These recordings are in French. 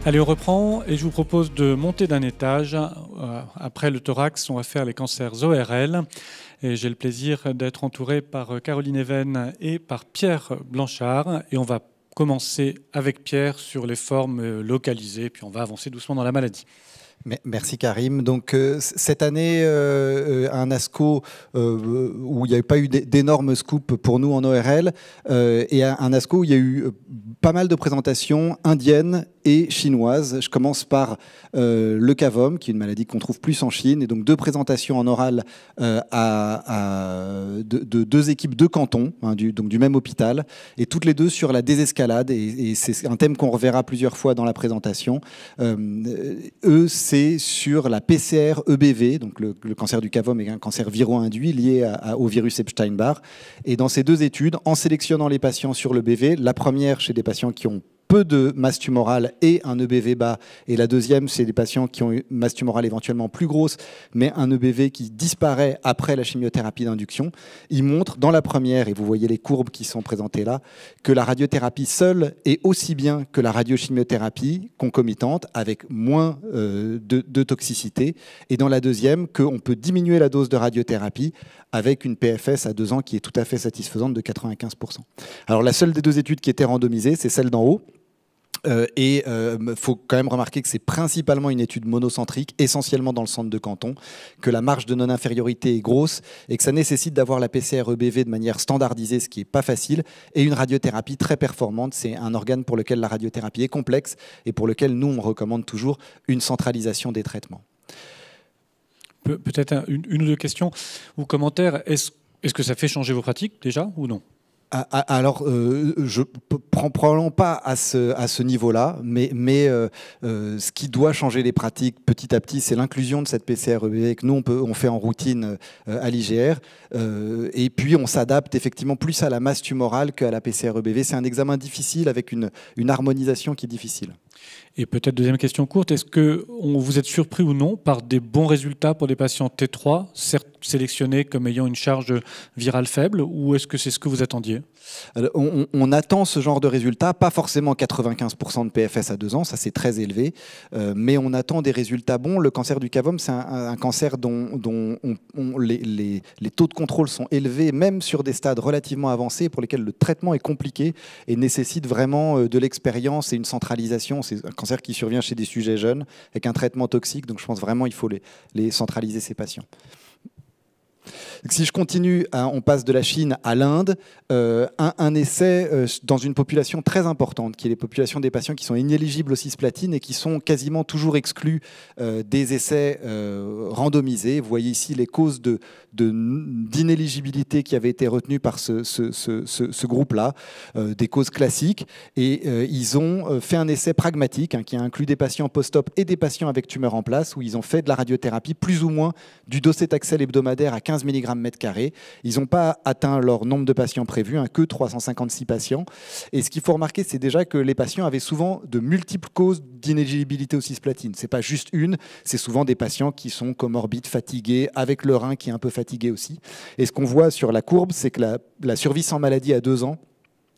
Allez, on reprend et je vous propose de monter d'un étage. Après le thorax, on va faire les cancers ORL. Et j'ai le plaisir d'être entouré par Caroline Even et par Pierre Blanchard. Et on va commencer avec Pierre sur les formes localisées, puis on va avancer doucement dans la maladie. Merci Karim. Donc cette année, un ASCO où il n'y avait pas eu d'énormes scoops pour nous en ORL et un ASCO où il y a eu pas mal de présentations indiennes et chinoises. Je commence par le CAVOM, qui est une maladie qu'on trouve plus en Chine, et donc 2 présentations en oral de 2 équipes de cantons, hein, donc du même hôpital, et toutes les 2 sur la désescalade, et c'est un thème qu'on reverra plusieurs fois dans la présentation. Eux, c'est sur la PCR EBV, donc le cancer du CAVOM est un cancer viro-induit lié au virus Epstein-Barr. Et dans ces 2 études, en sélectionnant les patients sur l'EBV, la première chez des patients qui ont peu de masse tumorale et un EBV bas, et la deuxième, c'est des patients qui ont une masse tumorale éventuellement plus grosse, mais un EBV qui disparaît après la chimiothérapie d'induction. Il montre dans la première, et vous voyez les courbes qui sont présentées là, que la radiothérapie seule est aussi bien que la radiochimiothérapie concomitante, avec moins de toxicité, et dans la deuxième, qu'on peut diminuer la dose de radiothérapie avec une PFS à 2 ans qui est tout à fait satisfaisante de 95%. Alors la seule des 2 études qui était randomisée, c'est celle d'en haut. Et faut quand même remarquer que c'est principalement une étude monocentrique, essentiellement dans le centre de Canton, que la marge de non-infériorité est grosse et que ça nécessite d'avoir la PCR-EBV de manière standardisée, ce qui n'est pas facile, et une radiothérapie très performante. C'est un organe pour lequel la radiothérapie est complexe et pour lequel nous, on recommande toujours une centralisation des traitements. Peut-être une ou 2 questions ou commentaires. Est-ce que ça fait changer vos pratiques déjà ou non ? Alors, je ne prends probablement pas à ce niveau-là, mais ce qui doit changer les pratiques petit à petit, c'est l'inclusion de cette PCR-EBV que nous, on fait en routine à l'IGR. Et puis, on s'adapte effectivement plus à la masse tumorale qu'à la PCR-EBV. C'est un examen difficile avec une harmonisation qui est difficile. Et peut-être deuxième question courte, est-ce que vous êtes surpris ou non par des bons résultats pour des patients T3, certes sélectionnés comme ayant une charge virale faible, ou est-ce que c'est ce que vous attendiez ? Alors, on attend ce genre de résultats, pas forcément 95% de PFS à 2 ans, ça c'est très élevé, mais on attend des résultats bons. Le cancer du CAVOM, c'est un cancer dont les taux de contrôle sont élevés, même sur des stades relativement avancés pour lesquels le traitement est compliqué et nécessite vraiment de l'expérience et une centralisation. C'est un cancer qui survient chez des sujets jeunes avec un traitement toxique, donc je pense vraiment qu'il faut les centraliser, ces patients. Si je continue, on passe de la Chine à l'Inde, un essai dans une population très importante, qui est les populations des patients qui sont inéligibles au cisplatine et qui sont quasiment toujours exclus des essais randomisés. Vous voyez ici les causes d'inéligibilité qui avaient été retenues par ce groupe-là, des causes classiques. Et ils ont fait un essai pragmatique qui a inclus des patients post-op et des patients avec tumeur en place, où ils ont fait de la radiothérapie plus ou moins du docétaxel hebdomadaire à 15 mg mètre carré. Ils n'ont pas atteint leur nombre de patients prévus, que 356 patients. Et ce qu'il faut remarquer, c'est déjà que les patients avaient souvent de multiples causes d'inéligibilité au cisplatine. Ce n'est pas juste une, c'est souvent des patients qui sont comorbides, fatigués, avec le rein qui est un peu fatigué aussi. Et ce qu'on voit sur la courbe, c'est que la survie sans maladie à 2 ans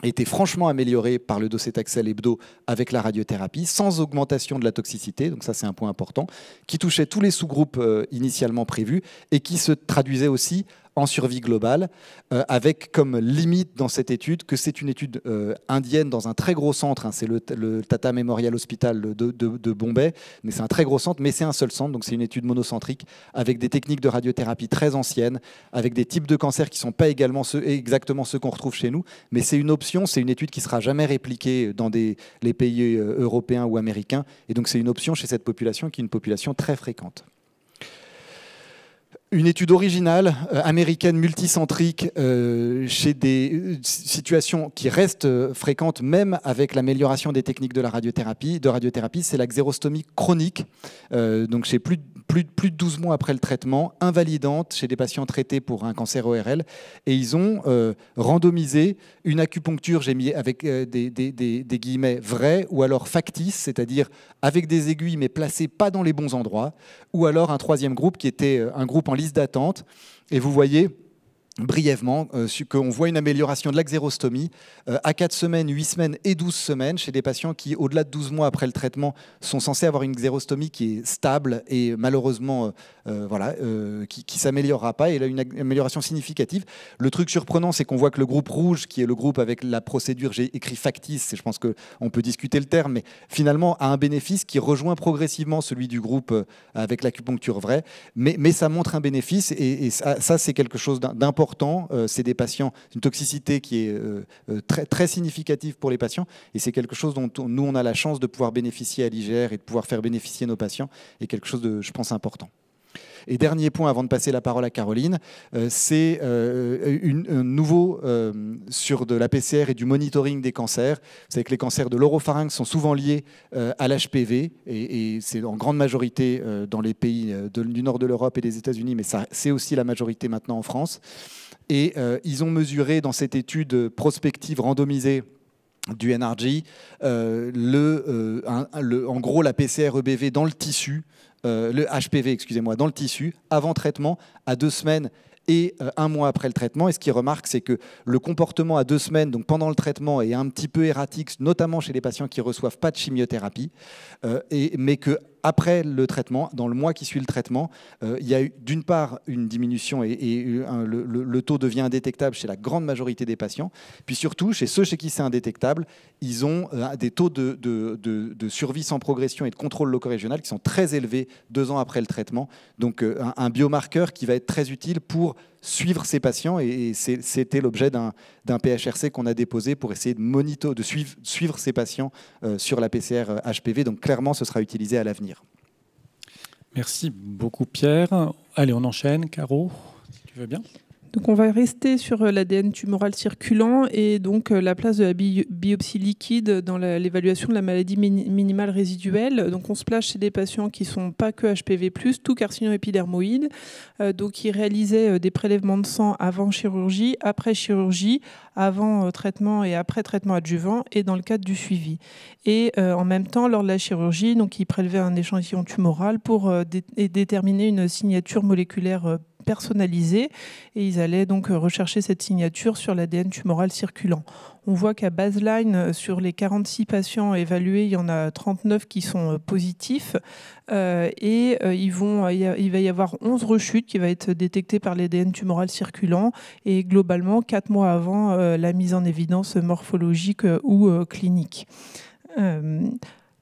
était franchement améliorée par le docétaxel hebdo avec la radiothérapie, sans augmentation de la toxicité, donc ça c'est un point important, qui touchait tous les sous-groupes initialement prévus et qui se traduisait aussi en survie globale, avec comme limite dans cette étude que c'est une étude indienne dans un très gros centre, c'est le Tata Memorial Hospital de Bombay, mais c'est un très gros centre, mais c'est un seul centre, donc c'est une étude monocentrique avec des techniques de radiothérapie très anciennes, avec des types de cancers qui ne sont pas exactement ceux qu'on retrouve chez nous, mais c'est une option, c'est une étude qui ne sera jamais répliquée dans les pays européens ou américains, et donc c'est une option chez cette population qui est une population très fréquente. Une étude originale, américaine, multicentrique, chez des situations qui restent fréquentes, même avec l'amélioration des techniques de radiothérapie, c'est la xérostomie chronique, donc chez plus de 12 mois après le traitement, invalidante chez des patients traités pour un cancer ORL. Et ils ont randomisé une acupuncture, j'ai mis avec des guillemets vrais, ou alors factice, c'est-à-dire avec des aiguilles mais placées pas dans les bons endroits, ou alors un troisième groupe qui était un groupe en liste d'attente. Et vous voyez brièvement, qu'on voit une amélioration de l'axérostomie à 4 semaines, 8 semaines et 12 semaines chez des patients qui, au-delà de 12 mois après le traitement, sont censés avoir une xérostomie qui est stable et malheureusement qui ne s'améliorera pas. Et là, une amélioration significative. Le truc surprenant, c'est qu'on voit que le groupe rouge, qui est le groupe avec la procédure, j'ai écrit factice, et je pense qu'on peut discuter le terme, mais finalement a un bénéfice qui rejoint progressivement celui du groupe avec l'acupuncture vraie. Mais ça montre un bénéfice et ça c'est quelque chose d'important. C'est des patients, une toxicité qui est très, très significative pour les patients et c'est quelque chose dont nous on a la chance de pouvoir bénéficier à l'IGR et de pouvoir faire bénéficier nos patients et quelque chose de, je pense, important. Et dernier point avant de passer la parole à Caroline, c'est un nouveau sur de la PCR et du monitoring des cancers. Vous savez que les cancers de l'oropharynx sont souvent liés à l'HPV et c'est en grande majorité dans les pays du nord de l'Europe et des États-Unis, mais c'est aussi la majorité maintenant en France. Et ils ont mesuré dans cette étude prospective randomisée du NRG, en gros la PCR-EBV dans le tissu, le HPV, excusez-moi, dans le tissu, avant traitement, à 2 semaines et 1 mois après le traitement. Et ce qu'ils remarquent, c'est que le comportement à 2 semaines, donc pendant le traitement, est un petit peu erratique, notamment chez les patients qui ne reçoivent pas de chimiothérapie, mais qu'après le traitement, dans le mois qui suit le traitement, il y a eu d'une part une diminution et le taux devient indétectable chez la grande majorité des patients. Puis surtout, chez ceux chez qui c'est indétectable, ils ont des taux de survie sans progression et de contrôle locorégional qui sont très élevés 2 ans après le traitement. Donc un biomarqueur qui va être très utile pour suivre ces patients et c'était l'objet d'un PHRC qu'on a déposé pour essayer de suivre ces patients sur la PCR HPV. Donc clairement, ce sera utilisé à l'avenir. Merci beaucoup Pierre. Allez, on enchaîne. Caro, si tu veux bien. Donc on va rester sur l'ADN tumoral circulant et donc la place de la biopsie liquide dans l'évaluation de la maladie minimale résiduelle. Donc on se place chez des patients qui ne sont pas que HPV+, tout carcinome épidermoïde. Donc ils réalisaient des prélèvements de sang avant chirurgie, après chirurgie, avant traitement et après traitement adjuvant et dans le cadre du suivi. Et en même temps, lors de la chirurgie, donc ils prélevaient un échantillon tumoral pour déterminer une signature moléculaire personnalisée et ils allaient donc rechercher cette signature sur l'ADN tumoral circulant. On voit qu'à baseline, sur les 46 patients évalués, il y en a 39 qui sont positifs et il va y avoir 11 rechutes qui vont être détectées par l'ADN tumoral circulant et globalement 4 mois avant la mise en évidence morphologique ou clinique.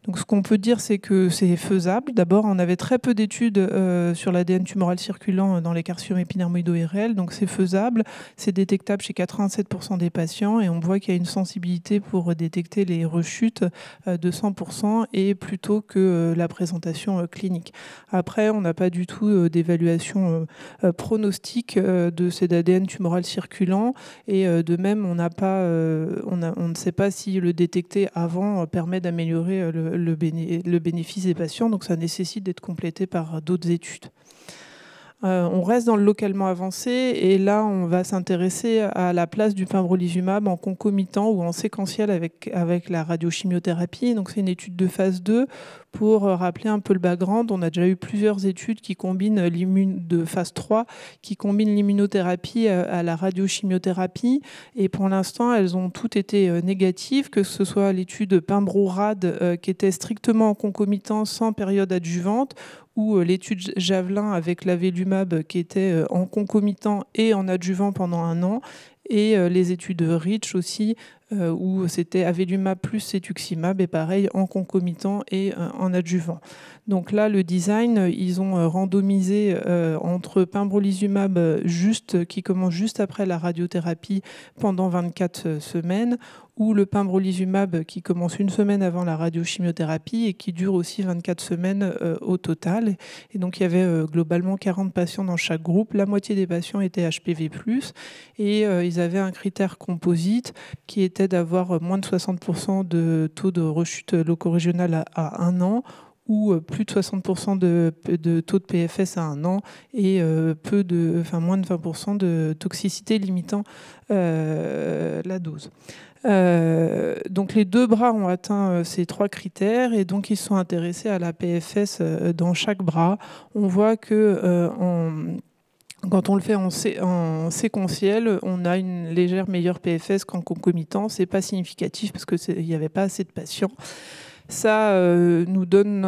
Donc, ce qu'on peut dire, c'est que c'est faisable. D'abord, on avait très peu d'études sur l'ADN tumoral circulant dans les carcinomes épidermoïdo-IRL. Donc, c'est faisable. C'est détectable chez 87% des patients. Et on voit qu'il y a une sensibilité pour détecter les rechutes de 100% et plutôt que la présentation clinique. Après, on n'a pas du tout d'évaluation pronostique de cet ADN tumoral circulant. Et de même, on ne sait pas si le détecter avant permet d'améliorer le bénéfice des patients, donc ça nécessite d'être complété par d'autres études. On reste dans le localement avancé et là on va s'intéresser à la place du pembrolizumab en concomitant ou en séquentiel avec la radiochimiothérapie. Donc c'est une étude de phase 2 pour rappeler un peu le background. On a déjà eu plusieurs études qui combinent de phase 3 qui combinent l'immunothérapie à la radiochimiothérapie et pour l'instant elles ont toutes été négatives, que ce soit l'étude PEMBRO-RAD qui était strictement en concomitant sans période adjuvante ou l'étude Javelin avec l'avelumab qui était en concomitant et en adjuvant pendant 1 an, et les études REACH aussi, où c'était avelumab plus cetuximab, et pareil, en concomitant et en adjuvant. Donc là, le design, ils ont randomisé entre pembrolizumab qui commence juste après la radiothérapie pendant 24 semaines, ou le pembrolizumab qui commence 1 semaine avant la radiochimiothérapie et qui dure aussi 24 semaines au total. Et donc il y avait globalement 40 patients dans chaque groupe. La moitié des patients étaient HPV+, et ils avaient un critère composite qui était d'avoir moins de 60% de taux de rechute locorégionale à 1 an, ou plus de 60% de taux de PFS à 1 an et moins de 20% de toxicité limitant la dose. Donc les 2 bras ont atteint ces 3 critères et donc ils sont intéressés à la PFS dans chaque bras. On voit que Quand on le fait en séquentiel, on a une légère meilleure PFS qu'en concomitant. C'est pas significatif parce qu'il n'y avait pas assez de patients. Ça nous donne,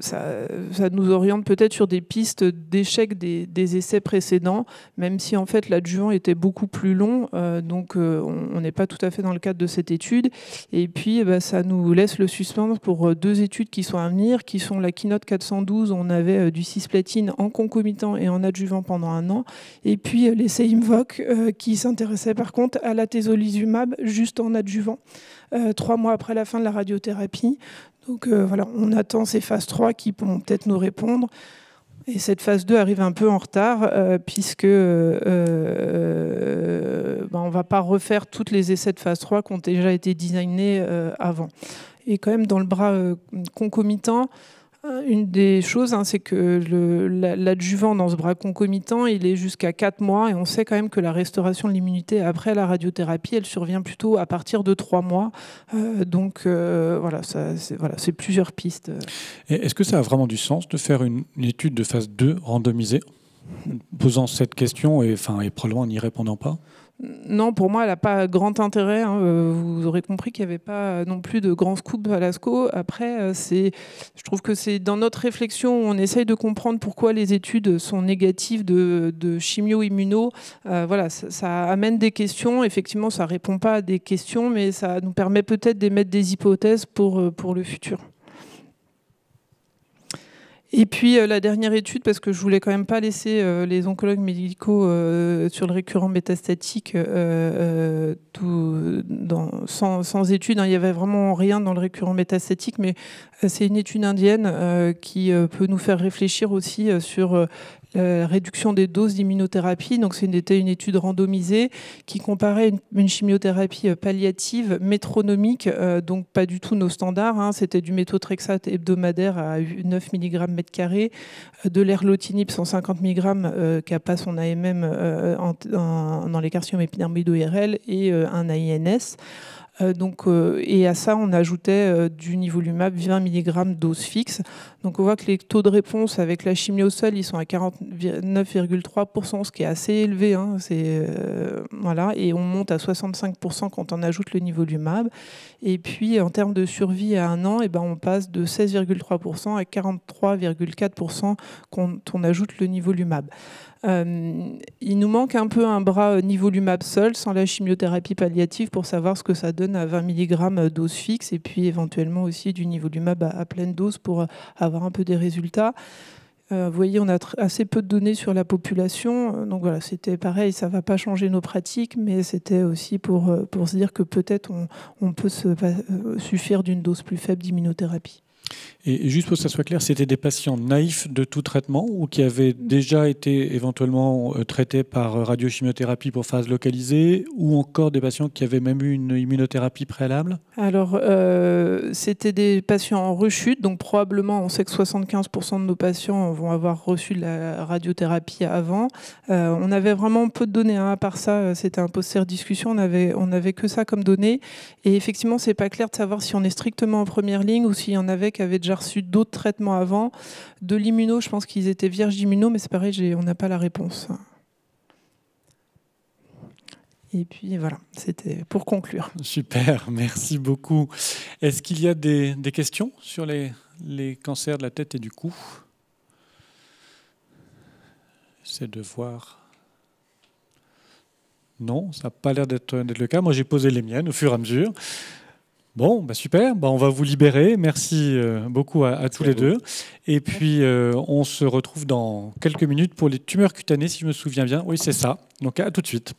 ça nous oriente peut-être sur des pistes d'échec des essais précédents, même si en fait l'adjuvant était beaucoup plus long, donc on n'est pas tout à fait dans le cadre de cette étude. Et puis ça nous laisse le suspens pour deux études qui sont à venir, qui sont la Keynote 412, on avait du cisplatine en concomitant et en adjuvant pendant 1 an, et puis l'essai IMVOC qui s'intéressait par contre à l'atezolizumab juste en adjuvant. 3 mois après la fin de la radiothérapie. Donc voilà, on attend ces phases 3 qui pourront peut-être nous répondre. Et cette phase 2 arrive un peu en retard puisque on ne va pas refaire tous les essais de phase 3 qui ont déjà été designés avant. Et quand même dans le bras concomitant, une des choses, c'est que l'adjuvant dans ce bras concomitant, il est jusqu'à 4 mois et on sait quand même que la restauration de l'immunité après la radiothérapie, elle survient plutôt à partir de 3 mois. Donc voilà, c'est plusieurs pistes. Est-ce que ça a vraiment du sens de faire une étude de phase 2 randomisée, posant cette question et probablement n'y répondant pas ? Non, pour moi, elle n'a pas grand intérêt. Vous aurez compris qu'il n'y avait pas non plus de grand scoop à l'ASCO. Après, je trouve que c'est dans notre réflexion où on essaye de comprendre pourquoi les études sont négatives de chimio-immuno. Voilà, ça amène des questions. Effectivement, ça ne répond pas à des questions, mais ça nous permet peut-être d'émettre des hypothèses pour le futur. Et puis la dernière étude, parce que je voulais quand même pas laisser les oncologues médicaux sur le récurrent métastatique sans étude. Il n'y avait vraiment rien dans le récurrent métastatique, mais c'est une étude indienne qui peut nous faire réfléchir aussi sur la réduction des doses d'immunothérapie. Donc c'était une étude randomisée qui comparait une chimiothérapie palliative métronomique, donc pas du tout nos standards. C'était du méthotrexate hebdomadaire à 9 mg mètre carré, de l'erlotinib 150 mg qui n'a pas son AMM dans les carcinomes épidermoïdes IRL et un AINS. Et à ça, on ajoutait du nivolumab 20 mg dose fixe. Donc on voit que les taux de réponse avec la chimio seule, ils sont à 49,3%, ce qui est assez élevé. Voilà, et on monte à 65% quand on ajoute le nivolumab. Et puis en termes de survie à 1 an, on passe de 16,3% à 43,4% quand on ajoute le nivolumab. Il nous manque un peu un bras nivolumab seul, sans la chimiothérapie palliative, pour savoir ce que ça donne à 20 mg dose fixe, et puis éventuellement aussi du nivolumab à pleine dose pour avoir un peu des résultats. Vous voyez, on a assez peu de données sur la population, donc voilà, c'était pareil, ça ne va pas changer nos pratiques, mais c'était aussi pour se dire que peut-être on peut se suffire d'une dose plus faible d'immunothérapie. Et juste pour que ça soit clair, c'était des patients naïfs de tout traitement ou qui avaient déjà été éventuellement traités par radiochimiothérapie pour phase localisée, ou encore des patients qui avaient même eu une immunothérapie préalable ? Alors, c'était des patients en rechute, donc probablement on sait que 75% de nos patients vont avoir reçu de la radiothérapie avant. On avait vraiment peu de données, à part ça, c'était un poster discussion, on avait que ça comme données. Et effectivement, c'est pas clair de savoir si on est strictement en première ligne ou s'il y en avait qui avaient déjà reçu d'autres traitements avant. De l'immuno, je pense qu'ils étaient vierges d'immuno, mais c'est pareil, on n'a pas la réponse. Et puis voilà, c'était pour conclure. Super, merci beaucoup. Est-ce qu'il y a des questions sur les cancers de la tête et du cou ? J'essaie de voir. Non, ça n'a pas l'air d'être le cas. Moi, j'ai posé les miennes au fur et à mesure. Bon, super, on va vous libérer. Merci beaucoup à tous les deux. Et puis, on se retrouve dans quelques minutes pour les tumeurs cutanées, si je me souviens bien. Oui, c'est ça. Donc, à tout de suite.